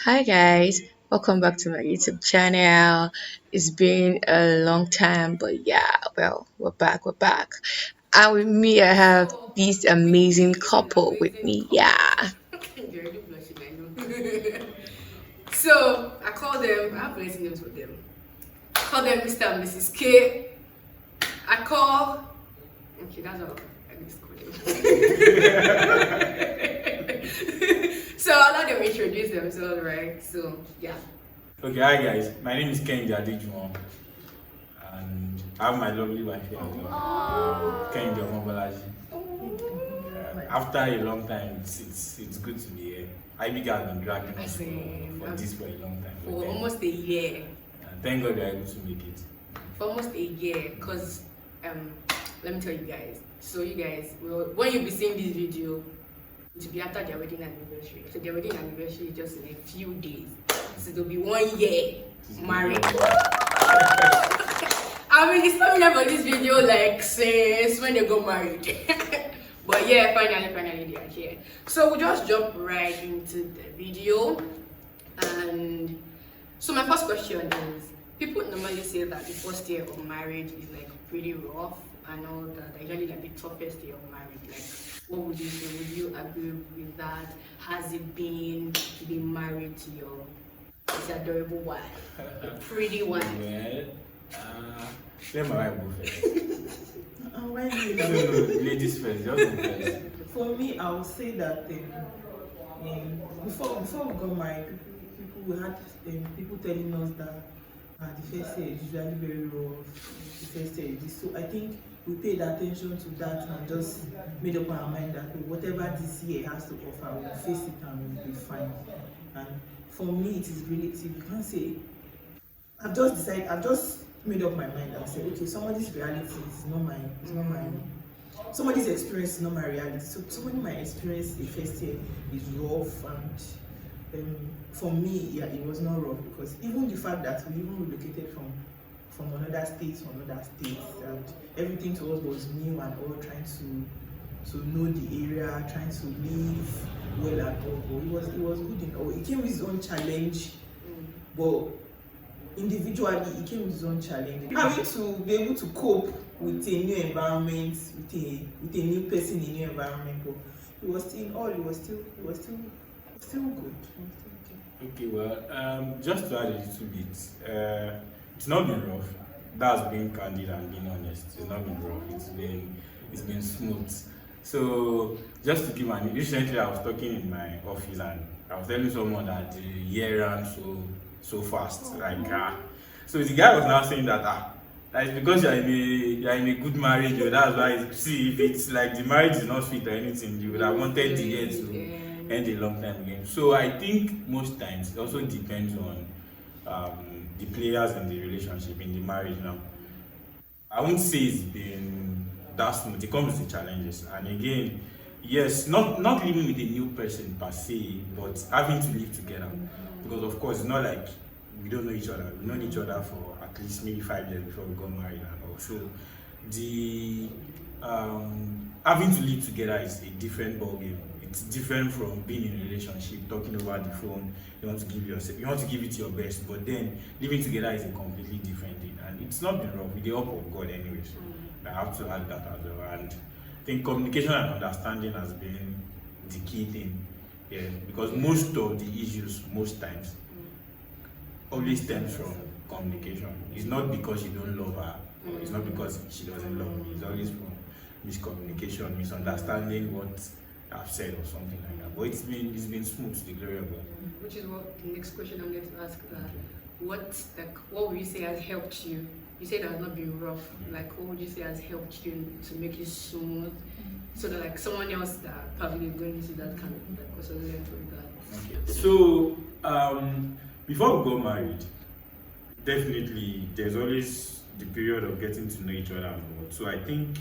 Hi guys, welcome back to my YouTube channel. It's been a long time, but yeah, well, we're back. And with me, I have So this with amazing me is an couple with amazing me. couple. Yeah. You're already blushing, I know. So I call them. I have nice names for them. I call them Mr. and Mrs. K. I call. Okay, that's all I need to call them. So I'll let them introduce themselves, right? So yeah. Okay, hi guys. My name is Kehinde Juwon, and I have my lovely wife here as well. Kehinde Bolaji. After a long time, it's good to be here. IBK has been dragging I us think for this for a long time, but for then almost a year. thank God we are able to make it. For almost a year, because let me tell you guys. So you guys, well, when you'll be seeing this video, it will be after their wedding anniversary. So their wedding anniversary is just in a few days. So it'll be 1 year married. I mean, it's not for this video like since when they got married. But yeah, finally they are here. So we'll just jump right into the video. And so my first question is, people normally say that the first year of marriage is like pretty rough and all that, usually like the toughest year of marriage. Like, what would you say? Would you agree with that? Has it been to be married to your adorable wife, a pretty wife? Well, let my wife go first. Why you No, no, no, ladies first. Just go first. For me, I would say that before we got married, we had people telling us that the first year is usually very rough. The first year is this. So I think we paid attention to that and just made up our mind that whatever this year has to offer, we'll face it and we'll be fine. And for me, it is relative. You can't say I've just made up my mind and said, okay, somebody's reality is not mine. It's not mine. Somebody's experience is not my reality. So somebody might experience the first year is rough, and for me, yeah, it was not rough because even the fact that we even relocated from another state to another state, and everything to us was new and all, trying to know the area, trying to live well and all. But it was good in all. It came with its own challenge, but individually it came with its own challenge. Having to be able to cope with a new environment, with a new person in a new environment, but it was still in all, it was still good. Okay, well, just to add a little bit, it's not been rough. That's being candid and being honest. It's not been rough. It's been smooth. So just to give an recently, I was talking in my office and I was telling someone that the year ran so fast, like so the guy was now saying that that is because you're in a good marriage, or that's why. See, if it's like the marriage is not sweet or anything, you would have wanted the year to end a long time again. So I think most times it also depends on the players in the relationship, in the marriage. Now, I won't say it's been that smooth. It comes with challenges, and again, yes, not living with a new person per se, but having to live together. Because of course, it's not like we don't know each other. We've known each other for at least maybe 5 years before we got married, and also the having to live together is a different ballgame. It's different from being in a relationship, talking over the phone. You want to give it your best, but then living together is a completely different thing, and it's not been wrong with the help of God, anyways. I have to add that as well, and I think communication and understanding has been the key thing. Yeah, because most of the issues, most times, always stems from communication. It's not because you don't love her, or it's not because she doesn't love me. It's always from miscommunication, misunderstanding what I've said or something like that. But it's been smooth to the glory of God. Which is what the next question I'm going to ask. What would you say has helped you? You said it has not been rough. Like, what would you say has helped you to make it smooth, so that like someone else that probably is going through that can like also learn from that? Okay. So before we got married, definitely there's always the period of getting to know each other and all. So I think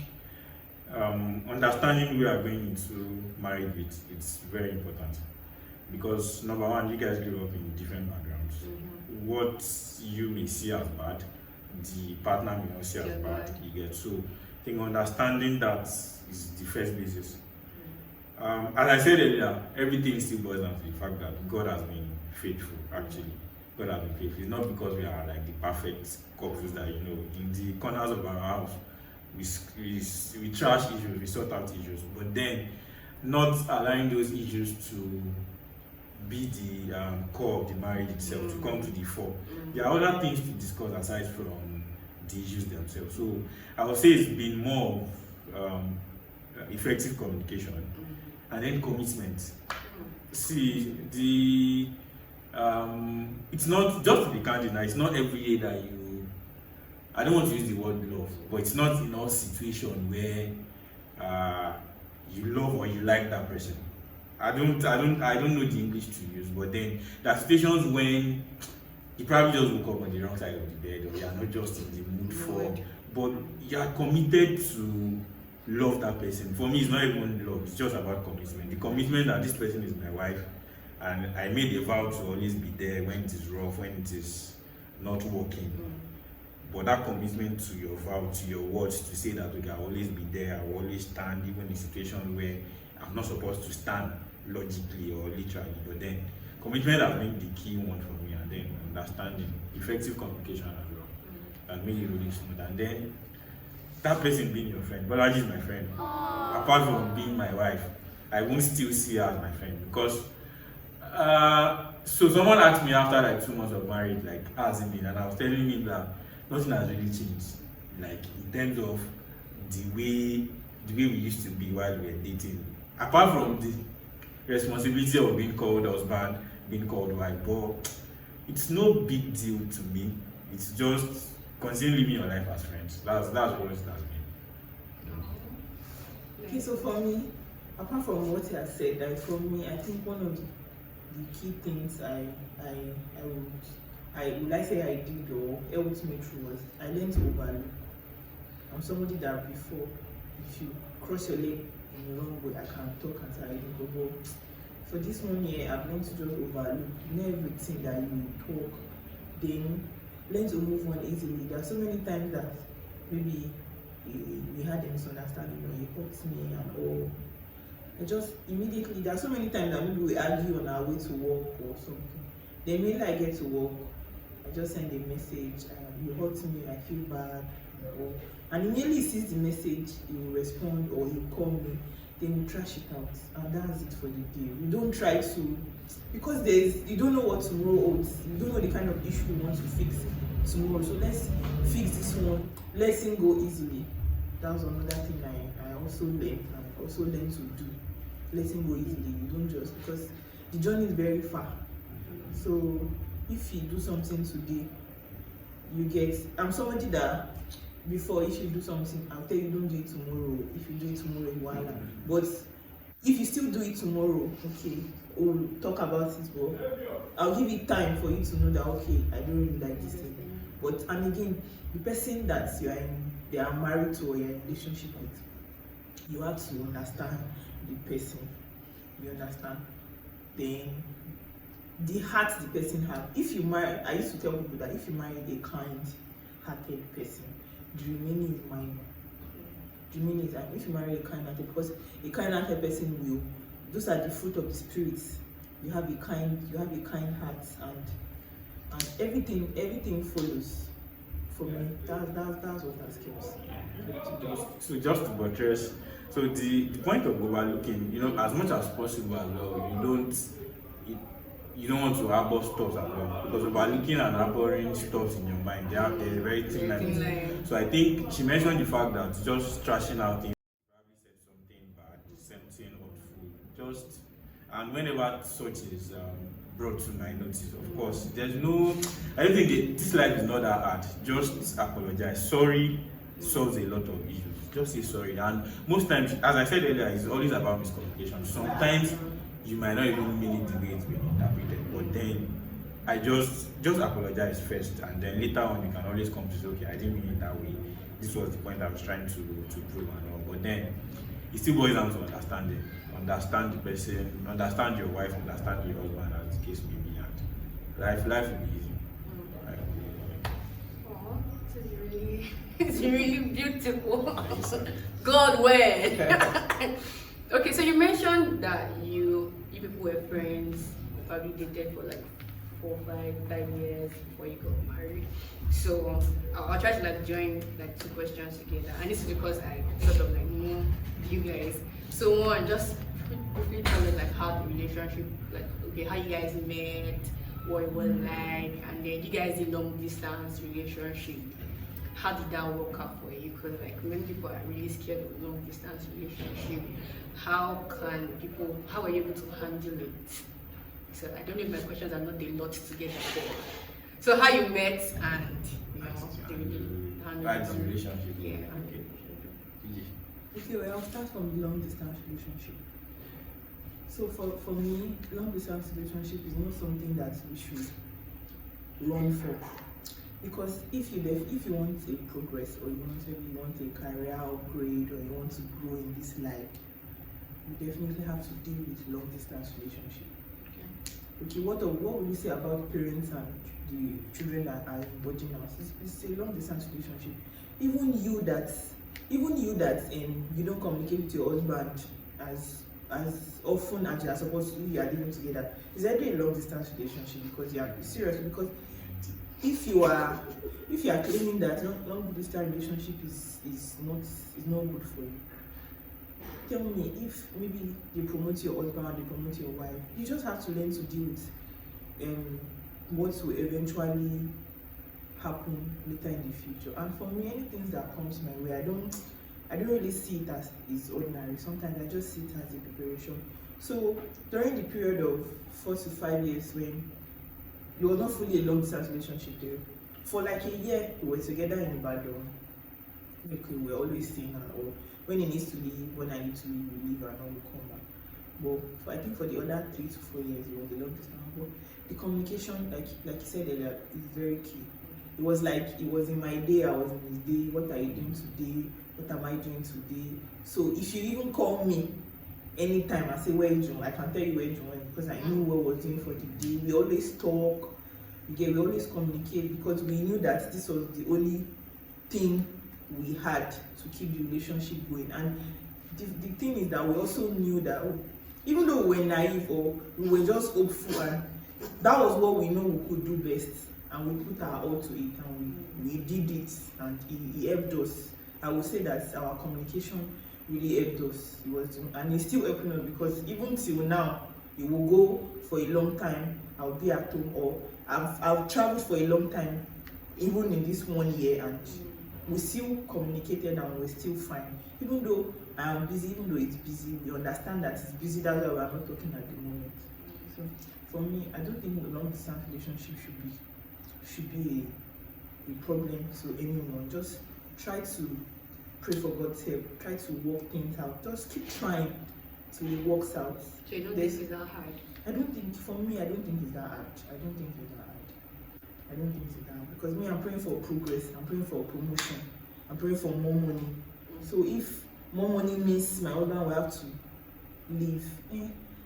understanding who we are going into marriage with, it's very important, because number one, you guys grew up in different backgrounds. What you may see as bad, the partner may not see as bad. You get, so I think understanding that is the first basis. As I said earlier, everything still boils down to the fact that God has been faithful. Actually, God has been faithful. It's not because we are like the perfect couples that in the corners of our house we trash issues, we sort out issues, but then not allowing those issues to be the core of the marriage itself, to come to the fore. There are other things to discuss aside from the issues themselves. So I would say it's been more of effective communication and then commitment. See, it's not just to be candid now, it's not every day that I don't want to use the word love, but it's not in all situations where you love or you like that person. I don't know the English to use, but then there are situations when you probably just woke up on the wrong side of the bed, or you are not just in the mood for, but you are committed to love that person. For me, it's not even love, it's just about commitment. The commitment that this person is my wife, and I made a vow to always be there when it is rough, when it is not working. But that commitment to your vow, to your words, to say that okay, I'll always be there, I'll always stand, even in situations where I'm not supposed to stand logically or literally. But then commitment has been the key one for me, and then understanding, effective communication as well. That made it really smooth. And then that person being your friend. Bolaji is my friend. Apart from being my wife, I won't still see her as my friend because so someone asked me after like 2 months of marriage, like how's it been? And I was telling him that nothing has really changed. Like in terms of the way we used to be while we were dating. Apart from the responsibility of being called husband, being called wife, but it's no big deal to me. It's just continue living your life as friends. That's what it has been. Okay, so for me, apart from what you have said, like for me, I think one of the key things I did or helped me through was I learned to overlook. I'm somebody that before, if you cross your leg in the wrong way, I can talk and say I didn't go. But for this 1 year, I've learned to just overlook. Not everything that you talk, then learn to move on easily. There are so many times that maybe we had a misunderstanding or he hurt me and all. I just immediately, there are so many times that maybe we argue on our way to work or something. Then immediately I get to work, I just send a message, you hurt me, I feel bad. And immediately he sees the message, he will respond or he will call me, then you trash it out. And that's it for the day. You don't try to, because you don't know what tomorrow holds. You don't know the kind of issue you want to fix tomorrow. So let's fix this one. Let's him go easily. That was another thing I also learned and also learned to do. Let him go easily. You don't just, because the journey is very far. So if you do something today, I'm somebody that before, if you do something, I'll tell you don't do it tomorrow. If you do it tomorrow, voila. But if you still do it tomorrow, okay, we'll talk about it, but I'll give it time for you to know that okay, I don't really like this thing. But and again, the person that they are married to or you're in a relationship with, you have to understand the person. You understand? Then the heart the person has. If you marry, I used to tell people that if you marry a kind-hearted person, the remaining is minor. The remaining is if you marry a kind-hearted, because a kind-hearted person will. Those are the fruit of the spirit. You have a kind heart, and everything follows. For me, that's what that keeps. So just to buttress, so the point of overlooking, as much as possible as well, you don't want to harbor stuff as well, because overlooking and harboring stuff in your mind, they're very thin line. So I think she mentioned the fact that just trashing out things, probably said something bad, something hurtful, and whenever such is brought to my notice, of course, I don't think this life is not that hard. Just apologize. Sorry solves a lot of issues. Just say sorry. And most times, as I said earlier, it's always about miscommunication. Sometimes you might not even mean it the way it's been interpreted, but then I just apologize first, and then later on you can always come to say, okay, I didn't mean it that way. This was the point I was trying to prove and all. But then it still boils down to understanding. Understand the person, understand your wife, understand your husband, as the case may be, and life will be easy. Oh, it's really beautiful. God, where? Okay, so you mentioned that you people were friends, probably dated for like 4, 5 years before you got married. So I'll try to like join like two questions together, and this is because I sort of like know you guys. So one, just briefly tell us like how the relationship, like okay, how you guys met, what it was like, and then you guys did long distance relationship. How did that work out for you? Because like many people are really scared of long distance relationship. How are you able to handle it? So I don't know if my questions are not a lot together. So how you met and That's the relationship. Yeah. Okay, well, I'll start from the long distance relationship. So for me, long distance relationship is not something that we should run for. Because if you want a progress, or you want a career upgrade, or you want to grow in this life, you definitely have to deal with long distance relationship. Okay, what will you say about parents and the children that are in boarding house? It's a long distance relationship. Even you that you don't communicate with your husband as often as you are supposed to, you are living together. It's already a long distance relationship, because you are serious. Because if you are claiming that long distance relationship is not good for you, tell me, if maybe they promote your husband, they promote your wife, you just have to learn to deal with what will eventually happen later in the future. And for me, anything that comes my way, I don't really see it as is ordinary. Sometimes I just see it as a preparation. So during the period of 4 to 5 years when it was not fully a long distance relationship there, for like a year we were together in Ibadan. Like we were always seeing her, or when he needs to leave, when I need to leave, we leave and we come back. But I think for the other 3 to 4 years it was a long distance. But the communication, like you said earlier, is very key. It was like it was in my day, I was in his day. What are you doing today? What am I doing today? So if you even call me anytime and say where is Juwon, I can tell you where Juwon is, because I knew what I was doing for the day. We always talk, we always communicate, because we knew that this was the only thing we had to keep the relationship going. And the thing is that we also knew that even though we were naive or we were just hopeful, and that was what we know we could do best, and we put our all to it, and we did it, and he helped us. I would say that our communication really helped us. And it's still helping us, because even till now, it will go for a long time, I'll be at home, or I've traveled for a long time, even in this 1 year, and we still communicated and we're still fine. Even though I am busy, even though it's busy, we understand that it's busy, that's why we're not talking at the moment. So for me, I don't think a long distance relationship should be a problem to anyone. Just try to pray for God's help, try to work things out. Just keep trying till it works out. So you know this is not hard. I don't think it's that hard. I don't think it's that hard. Because me, I'm praying for progress, I'm praying for promotion, I'm praying for more money. So if more money means my husband will have to leave,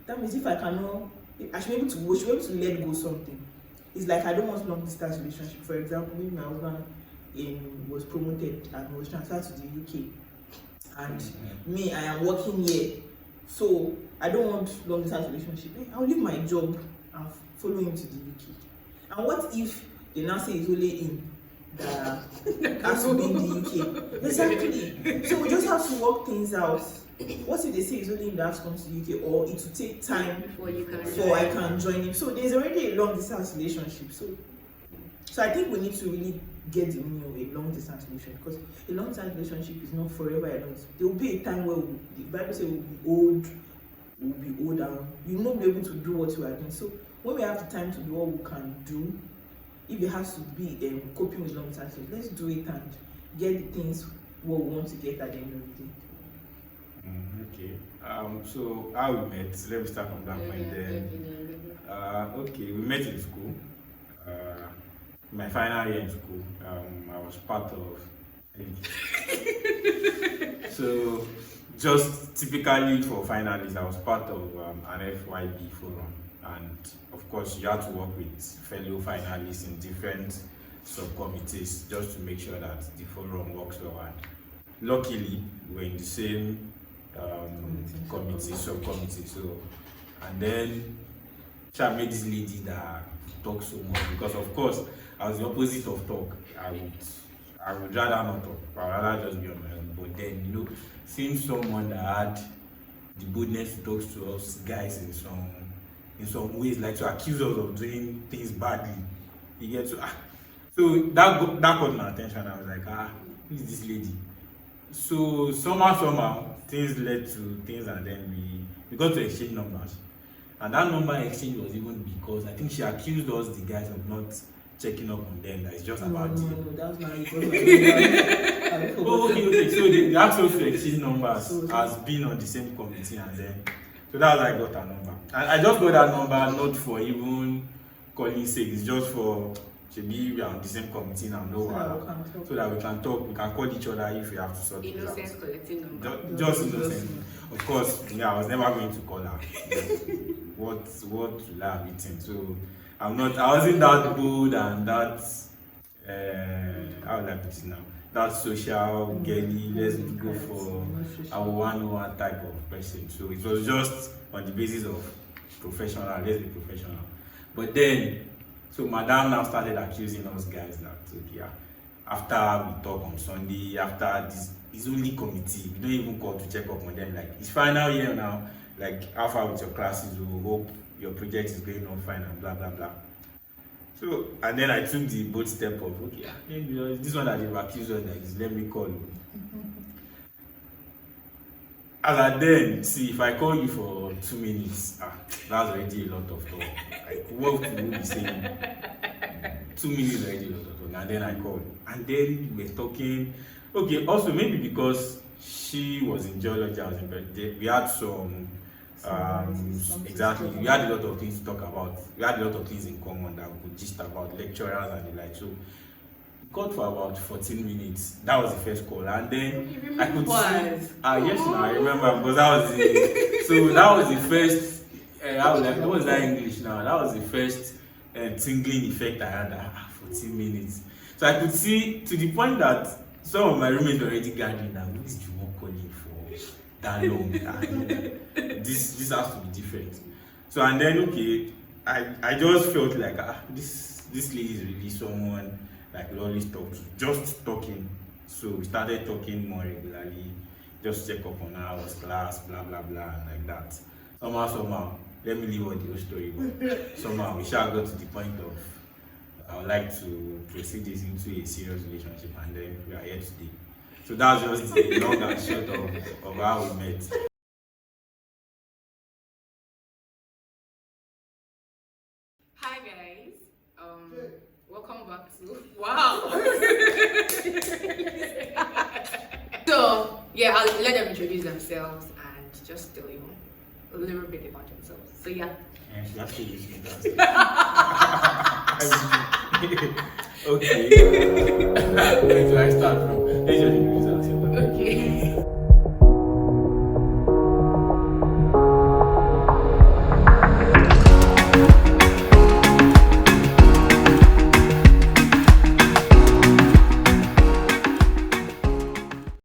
that means if I cannot, I should be able to let go something. It's like I don't want long distance relationship. For example, maybe my husband was promoted and was transferred to the UK, and me, I am working here, so I don't want long distance relationship. I'll leave my job and follow him to the UK. And what if they now say it's only him that has to be in the UK? Exactly. So we just have to work things out. What if they say it's only him that has to come to the UK, or it will take time before I can join him? So there's already a long distance relationship. So I think we need to really get the meaning of a long distance relationship, because a long distance relationship is not forever alone. There will be a time where the Bible says we'll be old and you will not be able to do what you are doing. So when we have the time to do what we can do, if it has to be coping with long distance, let's do it and get the things what we want to get at the end of the day. Okay. So how we met? Let me start from that point then. Okay, we met in school. My final year in school. I was part of. So just typically for finalists, I was part of an FYB forum, and of course you had to work with fellow finalists in different subcommittees just to make sure that the forum works well. And luckily, we're in the same subcommittee. So, and then I met this lady that talk so much because, of course, I was the opposite of talk. I would rather not talk. I would rather just be on my own. But then, seeing someone that had the boldness to talk to us guys in some ways, like to accuse us of doing things badly, you get to so that caught my attention. I was like, who is this lady? So somehow things led to things, and then we got to exchange numbers. And that number exchange was even because I think she accused us, the guys, of not checking up on them. That it's just about No, them. that's not because Oh, okay. So they asked us to exchange numbers as being on the same committee, and then so that's how I got her number. And I just got that number not for even calling sake. It's just for maybe we are on the same committee now, so that we can talk. We can call each other if we have to sort things out. Innocent collecting number. Just innocent. Of course, I was never going to call her. What will I have eaten? So I wasn't that bold and that how would I put it now? That social girly, let's go for our one type of person. So it was just on the basis of professional, let's be professional. But then, so Madam now started accusing us guys that after we talk on Sunday, after this it's only committee, we don't even call to check up on them. Like, it's final year now, like how far with your classes, we hope your project is going on fine and blah blah blah. So, and then I took the bold step of maybe this one that they've accused us like this, let me call you. As I then see, if I call you for 2 minutes, that's already a lot of talk. Like, what would you be saying? 2 minutes already a lot of talk. And then I called, and then we were talking. Okay, also maybe because she was in geology, I was in biology, we had some exactly, we had a lot of things to talk about. We had a lot of things in common that we could gist about, lecturers and the like. So we called for about 14 minutes. That was the first call, and then I could see. Yes, I remember, because that was the first. What was that English now? That was the first tingling effect I had. 14 minutes. So I could see, to the point that some of my roommates were already gathering that what is Juwon calling for that long? This has to be different. So, and then I just felt like this lady is really someone like we always talk to, just talking. So we started talking more regularly, just check up on her, was class, blah blah blah, and like that. Somehow, let me leave all the whole story, but somehow we shall go to the point of I would like to proceed this into a serious relationship, and then we are here today. So that's just the long and short of how we met. Hi guys, welcome back to wow. So yeah, I'll let them introduce themselves and just tell you a little bit about themselves. So yeah. That's the issue. Okay. Where do I start from?